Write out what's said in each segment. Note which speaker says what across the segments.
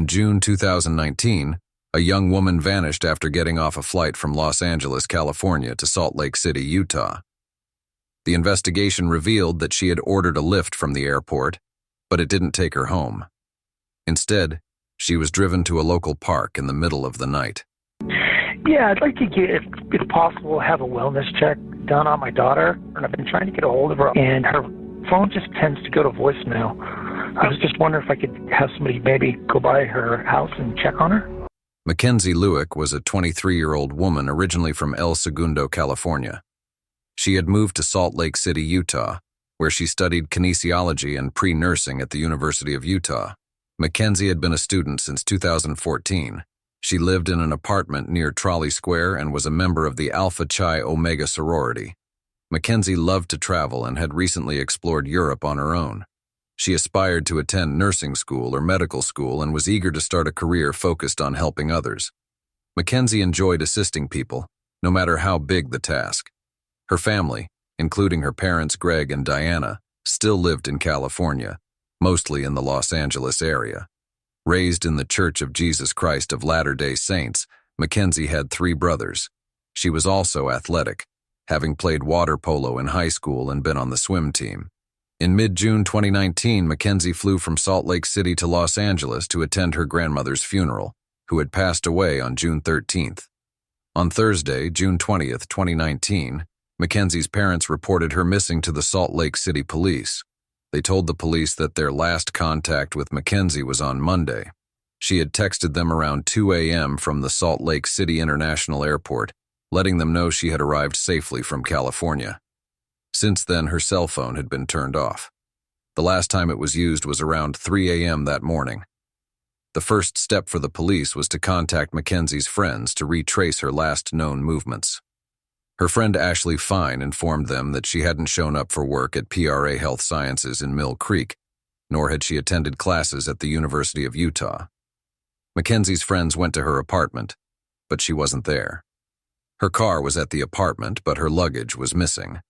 Speaker 1: In June 2019, a young woman vanished after getting off a flight from Los Angeles, California to Salt Lake City, Utah. The investigation revealed that she had ordered a lift from the airport, but it didn't take her home. Instead, she was driven to a local park in the middle of the night.
Speaker 2: Yeah, I'd like to get, if possible, have a wellness check done on my daughter. And I've been trying to get a hold of her, and her phone just tends to go to voicemail. I was just wondering if I could have somebody maybe go by her house and check on her.
Speaker 1: Mackenzie Lueck was a 23-year-old woman originally from El Segundo, California. She had moved to Salt Lake City, Utah, where she studied kinesiology and pre-nursing at the University of Utah. Mackenzie had been a student since 2014. She lived in an apartment near Trolley Square and was a member of the Alpha Chi Omega sorority. Mackenzie loved to travel and had recently explored Europe on her own. She aspired to attend nursing school or medical school and was eager to start a career focused on helping others. Mackenzie enjoyed assisting people, no matter how big the task. Her family, including her parents Greg and Diana, still lived in California, mostly in the Los Angeles area. Raised in the Church of Jesus Christ of Latter-day Saints, Mackenzie had 3 brothers. She was also athletic, having played water polo in high school and been on the swim team. In mid-June 2019, Mackenzie flew from Salt Lake City to Los Angeles to attend her grandmother's funeral, who had passed away on June 13th. On Thursday, June 20th, 2019, Mackenzie's parents reported her missing to the Salt Lake City police. They told the police that their last contact with Mackenzie was on Monday. She had texted them around 2 a.m. from the Salt Lake City International Airport, letting them know she had arrived safely from California. Since then, her cell phone had been turned off. The last time it was used was around 3 a.m. that morning. The first step for the police was to contact Mackenzie's friends to retrace her last known movements. Her friend Ashley Fine informed them that she hadn't shown up for work at PRA Health Sciences in Mill Creek, nor had she attended classes at the University of Utah. Mackenzie's friends went to her apartment, but she wasn't there. Her car was at the apartment, but her luggage was missing.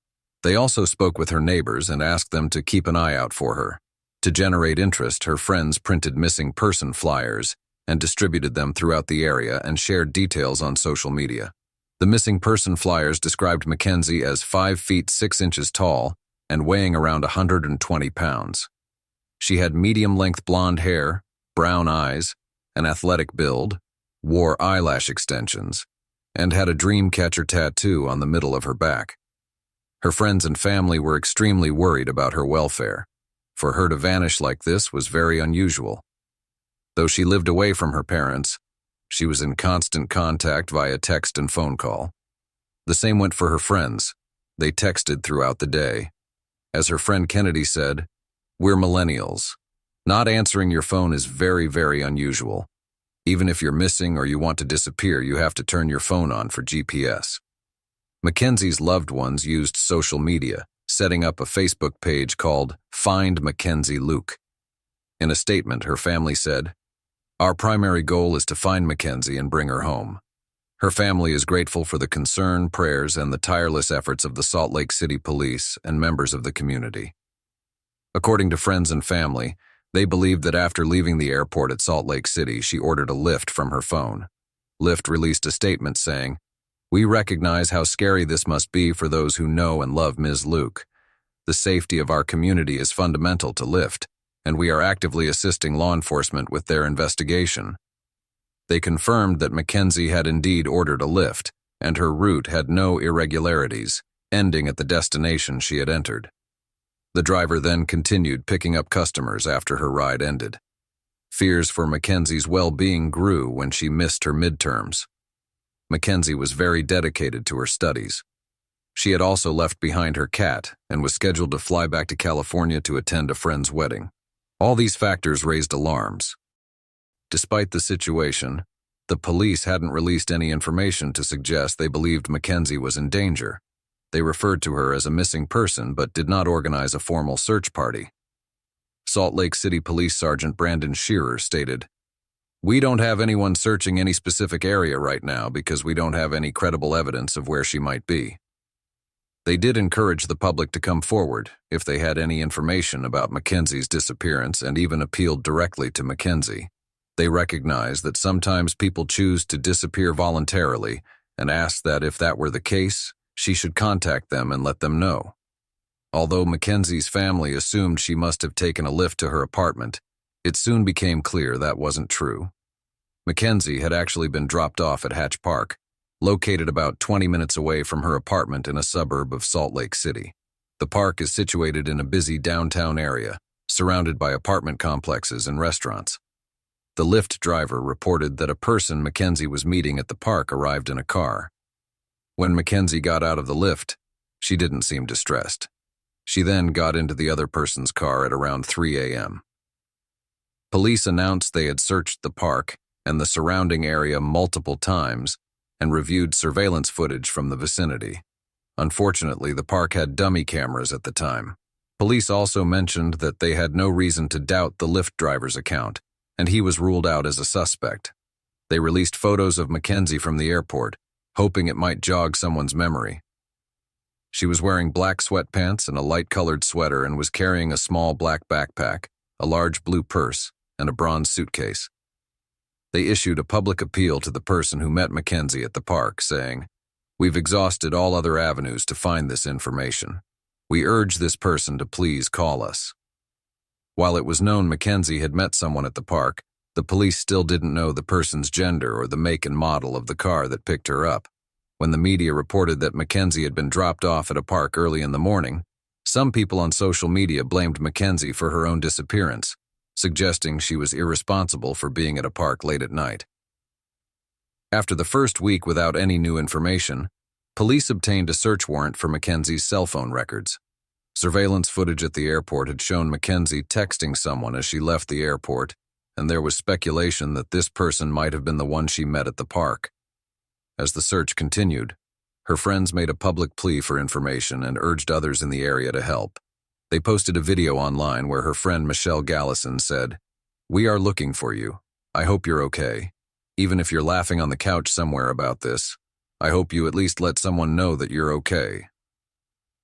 Speaker 1: They also spoke with her neighbors and asked them to keep an eye out for her. To generate interest, her friends printed missing person flyers and distributed them throughout the area and shared details on social media. The missing person flyers described Mackenzie as 5 feet 6 inches tall and weighing around 120 pounds. She had medium-length blonde hair, brown eyes, an athletic build, wore eyelash extensions, and had a dream catcher tattoo on the middle of her back. Her friends and family were extremely worried about her welfare. For her to vanish like this was very unusual. Though she lived away from her parents, she was in constant contact via text and phone call. The same went for her friends. They texted throughout the day. As her friend Kennedy said, "We're millennials. Not answering your phone is very, very unusual. Even if you're missing or you want to disappear, you have to turn your phone on for GPS." Mackenzie's loved ones used social media, setting up a Facebook page called Find Mackenzie Lueck. In a statement, her family said, "Our primary goal is to find Mackenzie and bring her home. Her family is grateful for the concern, prayers, and the tireless efforts of the Salt Lake City Police and members of the community." According to friends and family, they believed that after leaving the airport at Salt Lake City, she ordered a Lyft from her phone. Lyft released a statement saying, "We recognize how scary this must be for those who know and love Ms. Lueck. The safety of our community is fundamental to Lyft, and we are actively assisting law enforcement with their investigation." They confirmed that Mackenzie had indeed ordered a Lyft, and her route had no irregularities, ending at the destination she had entered. The driver then continued picking up customers after her ride ended. Fears for Mackenzie's well-being grew when she missed her midterms. Mackenzie was very dedicated to her studies. She had also left behind her cat and was scheduled to fly back to California to attend a friend's wedding. All these factors raised alarms. Despite the situation, the police hadn't released any information to suggest they believed Mackenzie was in danger. They referred to her as a missing person but did not organize a formal search party. Salt Lake City Police Sergeant Brandon Shearer stated, "We don't have anyone searching any specific area right now because we don't have any credible evidence of where she might be." They did encourage the public to come forward if they had any information about Mackenzie's disappearance and even appealed directly to Mackenzie. They recognized that sometimes people choose to disappear voluntarily and asked that if that were the case, she should contact them and let them know. Although Mackenzie's family assumed she must have taken a lift to her apartment, it soon became clear that wasn't true. Mackenzie had actually been dropped off at Hatch Park, located about 20 minutes away from her apartment in a suburb of Salt Lake City. The park is situated in a busy downtown area, surrounded by apartment complexes and restaurants. The Lyft driver reported that a person Mackenzie was meeting at the park arrived in a car. When Mackenzie got out of the Lyft, she didn't seem distressed. She then got into the other person's car at around 3 a.m. Police announced they had searched the park and the surrounding area multiple times and reviewed surveillance footage from the vicinity. Unfortunately, the park had dummy cameras at the time. Police also mentioned that they had no reason to doubt the Lyft driver's account, and he was ruled out as a suspect. They released photos of Mackenzie from the airport, hoping it might jog someone's memory. She was wearing black sweatpants and a light-colored sweater and was carrying a small black backpack, a large blue purse, and a bronze suitcase. They issued a public appeal to the person who met Mackenzie at the park, saying, "We've exhausted all other avenues to find this information. We urge this person to please call us." While it was known Mackenzie had met someone at the park, the police still didn't know the person's gender or the make and model of the car that picked her up. When the media reported that Mackenzie had been dropped off at a park early in the morning, some people on social media blamed Mackenzie for her own disappearance, suggesting she was irresponsible for being at a park late at night. After the first week without any new information, police obtained a search warrant for Mackenzie's cell phone records. Surveillance footage at the airport had shown Mackenzie texting someone as she left the airport, and there was speculation that this person might have been the one she met at the park. As the search continued, her friends made a public plea for information and urged others in the area to help. They posted a video online where her friend Michelle Gallison said, "We are looking for you. I hope you're okay. Even if you're laughing on the couch somewhere about this, I hope you at least let someone know that you're okay."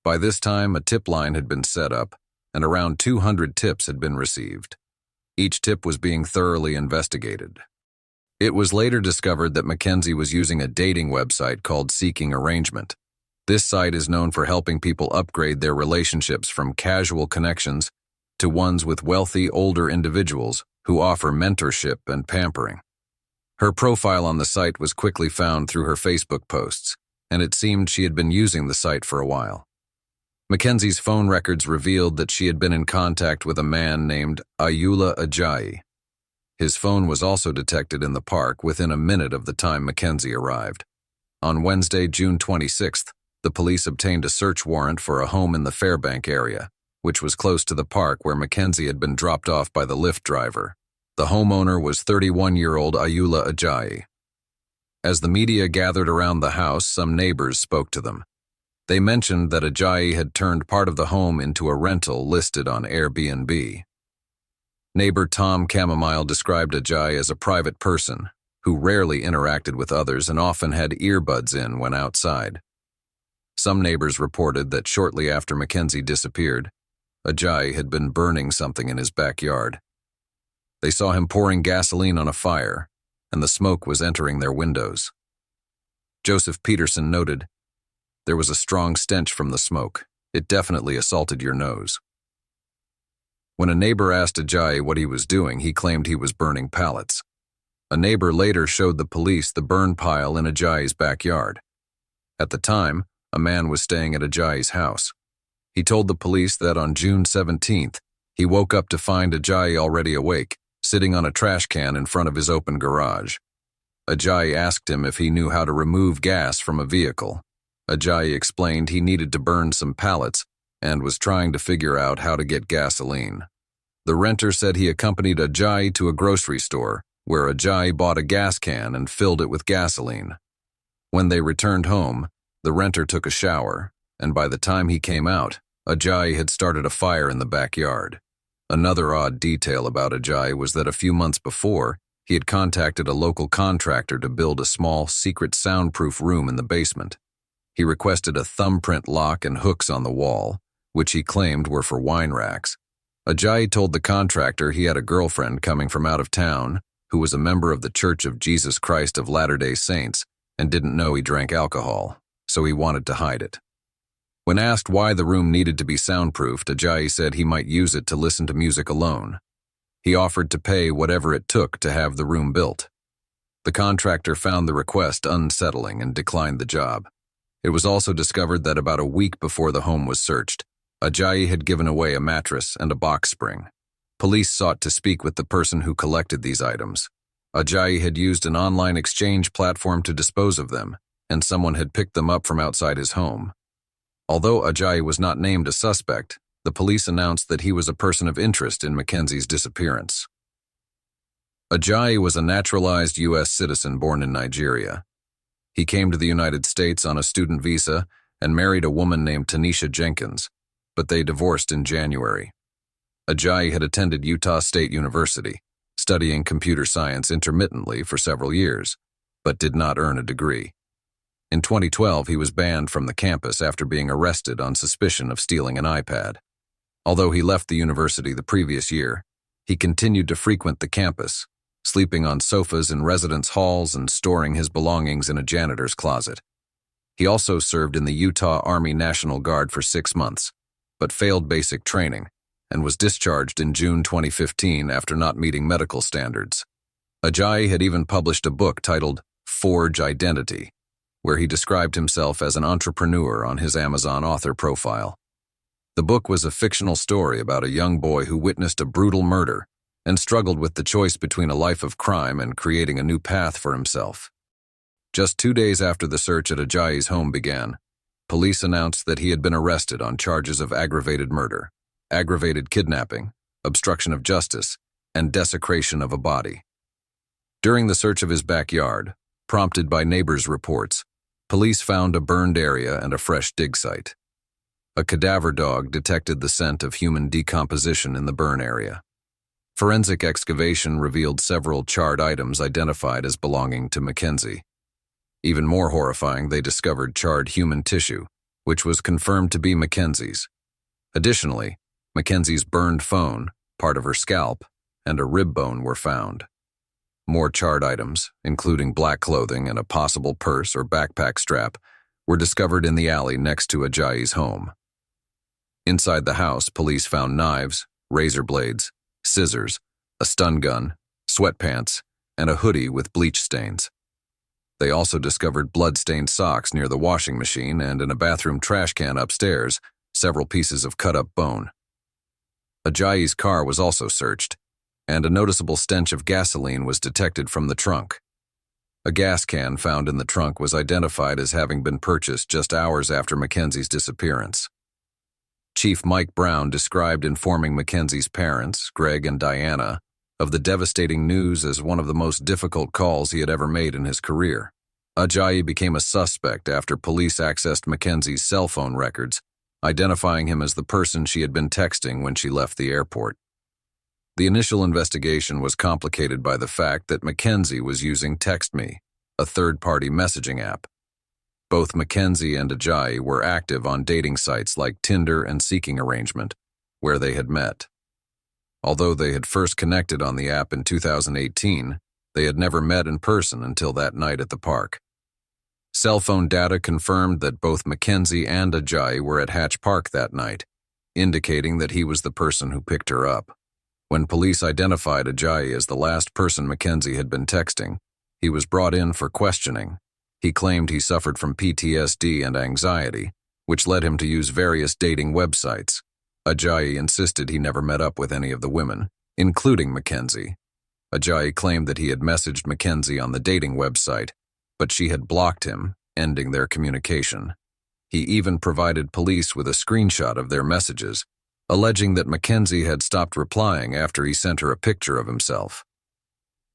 Speaker 1: By this time, a tip line had been set up, and around 200 tips had been received. Each tip was being thoroughly investigated. It was later discovered that Mackenzie was using a dating website called Seeking Arrangement. This site is known for helping people upgrade their relationships from casual connections to ones with wealthy, older individuals who offer mentorship and pampering. Her profile on the site was quickly found through her Facebook posts, and it seemed she had been using the site for a while. Mackenzie's phone records revealed that she had been in contact with a man named Ayoola Ajayi. His phone was also detected in the park within a minute of the time Mackenzie arrived. On Wednesday, June 26th, the police obtained a search warrant for a home in the Fairbank area, which was close to the park where Mackenzie had been dropped off by the Lyft driver. The homeowner was 31-year-old Ayoola Ajayi. As the media gathered around the house, some neighbors spoke to them. They mentioned that Ajayi had turned part of the home into a rental listed on Airbnb. Neighbor Tom Chamomile described Ajayi as a private person who rarely interacted with others and often had earbuds in when outside. Some neighbors reported that shortly after Mackenzie disappeared, Ajayi had been burning something in his backyard. They saw him pouring gasoline on a fire, and the smoke was entering their windows. Joseph Peterson noted, "There was a strong stench from the smoke. It definitely assaulted your nose." When a neighbor asked Ajayi what he was doing, he claimed he was burning pallets. A neighbor later showed the police the burn pile in Ajayi's backyard. At the time, a man was staying at Ajayi's house. He told the police that on June 17th, he woke up to find Ajayi already awake, sitting on a trash can in front of his open garage. Ajayi asked him if he knew how to remove gas from a vehicle. Ajayi explained he needed to burn some pallets and was trying to figure out how to get gasoline. The renter said he accompanied Ajayi to a grocery store, where Ajayi bought a gas can and filled it with gasoline. When they returned home, the renter took a shower, and by the time he came out, Ajayi had started a fire in the backyard. Another odd detail about Ajayi was that a few months before, he had contacted a local contractor to build a small, secret soundproof room in the basement. He requested a thumbprint lock and hooks on the wall, which he claimed were for wine racks. Ajayi told the contractor he had a girlfriend coming from out of town who was a member of the Church of Jesus Christ of Latter-day Saints and didn't know he drank alcohol, so he wanted to hide it. When asked why the room needed to be soundproofed, Ajayi said he might use it to listen to music alone. He offered to pay whatever it took to have the room built. The contractor found the request unsettling and declined the job. It was also discovered that about a week before the home was searched, Ajayi had given away a mattress and a box spring. Police sought to speak with the person who collected these items. Ajayi had used an online exchange platform to dispose of them, and someone had picked them up from outside his home. Although Ajayi was not named a suspect, the police announced that he was a person of interest in Mackenzie's disappearance. Ajayi was a naturalized U.S. citizen born in Nigeria. He came to the United States on a student visa and married a woman named Tanisha Jenkins, but they divorced in January. Ajayi had attended Utah State University, studying computer science intermittently for several years, but did not earn a degree. In 2012, he was banned from the campus after being arrested on suspicion of stealing an iPad. Although he left the university the previous year, he continued to frequent the campus, sleeping on sofas in residence halls and storing his belongings in a janitor's closet. He also served in the Utah Army National Guard for 6 months, but failed basic training and was discharged in June 2015 after not meeting medical standards. Ajayi had even published a book titled Forge Identity, where he described himself as an entrepreneur on his Amazon author profile. The book was a fictional story about a young boy who witnessed a brutal murder and struggled with the choice between a life of crime and creating a new path for himself. Just 2 days after the search at Ajayi's home began, police announced that he had been arrested on charges of aggravated murder, aggravated kidnapping, obstruction of justice, and desecration of a body. During the search of his backyard, prompted by neighbors' reports, police found a burned area and a fresh dig site. A cadaver dog detected the scent of human decomposition in the burn area. Forensic excavation revealed several charred items identified as belonging to Mackenzie. Even more horrifying, they discovered charred human tissue, which was confirmed to be Mackenzie's. Additionally, Mackenzie's burned phone, part of her scalp, and a rib bone were found. More charred items, including black clothing and a possible purse or backpack strap, were discovered in the alley next to Ajayi's home. Inside the house, police found knives, razor blades, scissors, a stun gun, sweatpants, and a hoodie with bleach stains. They also discovered blood-stained socks near the washing machine and in a bathroom trash can upstairs, several pieces of cut-up bone. Ajayi's car was also searched, and a noticeable stench of gasoline was detected from the trunk. A gas can found in the trunk was identified as having been purchased just hours after Mackenzie's disappearance. Chief Mike Brown described informing Mackenzie's parents, Greg and Diana, of the devastating news as one of the most difficult calls he had ever made in his career. Ajayi became a suspect after police accessed Mackenzie's cell phone records, identifying him as the person she had been texting when she left the airport. The initial investigation was complicated by the fact that Mackenzie was using TextMe, a third-party messaging app. Both Mackenzie and Ajayi were active on dating sites like Tinder and Seeking Arrangement, where they had met. Although they had first connected on the app in 2018, they had never met in person until that night at the park. Cell phone data confirmed that both Mackenzie and Ajayi were at Hatch Park that night, indicating that he was the person who picked her up. When police identified Ajayi as the last person Mackenzie had been texting, he was brought in for questioning. He claimed he suffered from PTSD and anxiety, which led him to use various dating websites. Ajayi insisted he never met up with any of the women, including Mackenzie. Ajayi claimed that he had messaged Mackenzie on the dating website, but she had blocked him, ending their communication. He even provided police with a screenshot of their messages, alleging that Mackenzie had stopped replying after he sent her a picture of himself.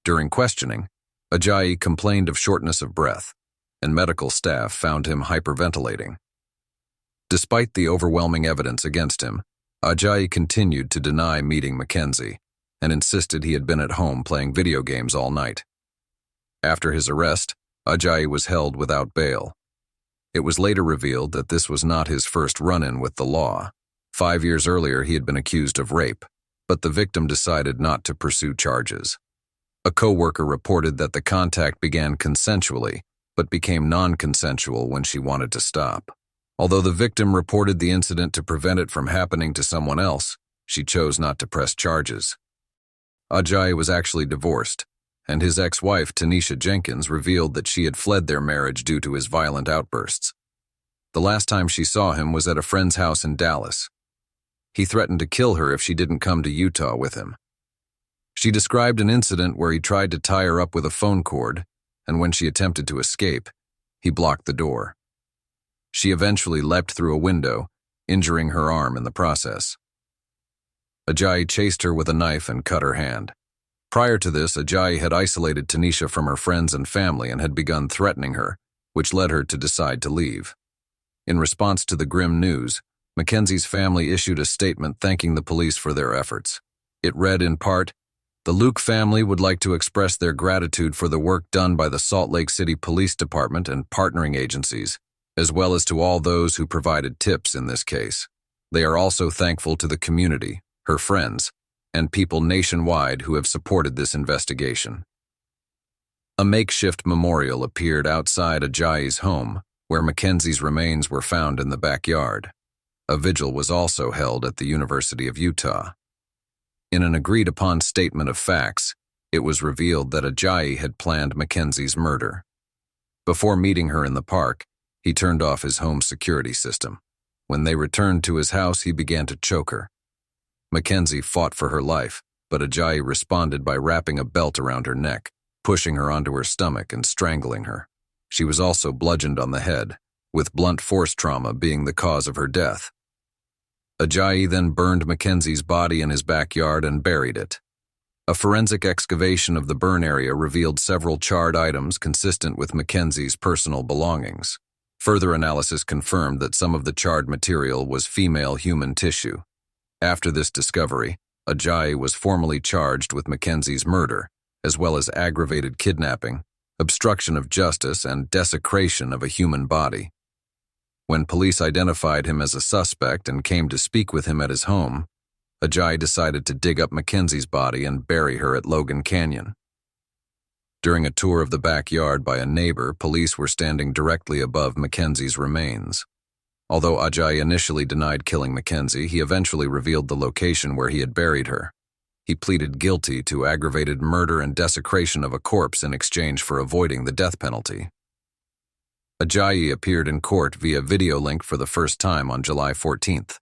Speaker 1: During questioning, Ajayi complained of shortness of breath, and medical staff found him hyperventilating. Despite the overwhelming evidence against him, Ajayi continued to deny meeting Mackenzie and insisted he had been at home playing video games all night. After his arrest, Ajayi was held without bail. It was later revealed that this was not his first run-in with the law. 5 years earlier, he had been accused of rape, but the victim decided not to pursue charges. A co-worker reported that the contact began consensually, but became non-consensual when she wanted to stop. Although the victim reported the incident to prevent it from happening to someone else, she chose not to press charges. Ajayi was actually divorced, and his ex-wife, Tanisha Jenkins, revealed that she had fled their marriage due to his violent outbursts. The last time she saw him was at a friend's house in Dallas. He threatened to kill her if she didn't come to Utah with him. She described an incident where he tried to tie her up with a phone cord, and when she attempted to escape, he blocked the door. She eventually leapt through a window, injuring her arm in the process. Ajayi chased her with a knife and cut her hand. Prior to this, Ajayi had isolated Tanisha from her friends and family and had begun threatening her, which led her to decide to leave. In response to the grim news, Mackenzie's family issued a statement thanking the police for their efforts. It read in part, "The Lueck family would like to express their gratitude for the work done by the Salt Lake City Police Department and partnering agencies, as well as to all those who provided tips in this case. They are also thankful to the community, her friends, and people nationwide who have supported this investigation." A makeshift memorial appeared outside Ajayi's home, where Mackenzie's remains were found in the backyard. A vigil was also held at the University of Utah. In an agreed-upon statement of facts, it was revealed that Ajayi had planned Mackenzie's murder. Before meeting her in the park, he turned off his home security system. When they returned to his house, he began to choke her. Mackenzie fought for her life, but Ajayi responded by wrapping a belt around her neck, pushing her onto her stomach and strangling her. She was also bludgeoned on the head, with blunt force trauma being the cause of her death. Ajayi then burned Mackenzie's body in his backyard and buried it. A forensic excavation of the burn area revealed several charred items consistent with Mackenzie's personal belongings. Further analysis confirmed that some of the charred material was female human tissue. After this discovery, Ajayi was formally charged with Mackenzie's murder, as well as aggravated kidnapping, obstruction of justice, and desecration of a human body. When police identified him as a suspect and came to speak with him at his home, Ajayi decided to dig up Mackenzie's body and bury her at Logan Canyon. During a tour of the backyard by a neighbor, police were standing directly above Mackenzie's remains. Although Ajayi initially denied killing Mackenzie, he eventually revealed the location where he had buried her. He pleaded guilty to aggravated murder and desecration of a corpse in exchange for avoiding the death penalty. Ajayi appeared in court via video link for the first time on July 14th.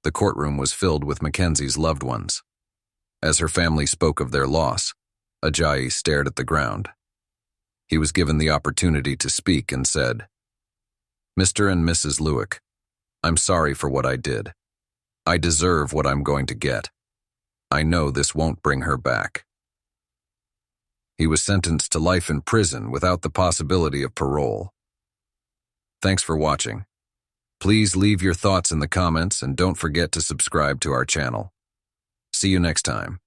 Speaker 1: The courtroom was filled with Mackenzie's loved ones. As her family spoke of their loss, Ajayi stared at the ground. He was given the opportunity to speak and said, "Mr. and Mrs. Lueck, I'm sorry for what I did. I deserve what I'm going to get. I know this won't bring her back." He was sentenced to life in prison without the possibility of parole. Thanks for watching. Please leave your thoughts in the comments and don't forget to subscribe to our channel. See you next time.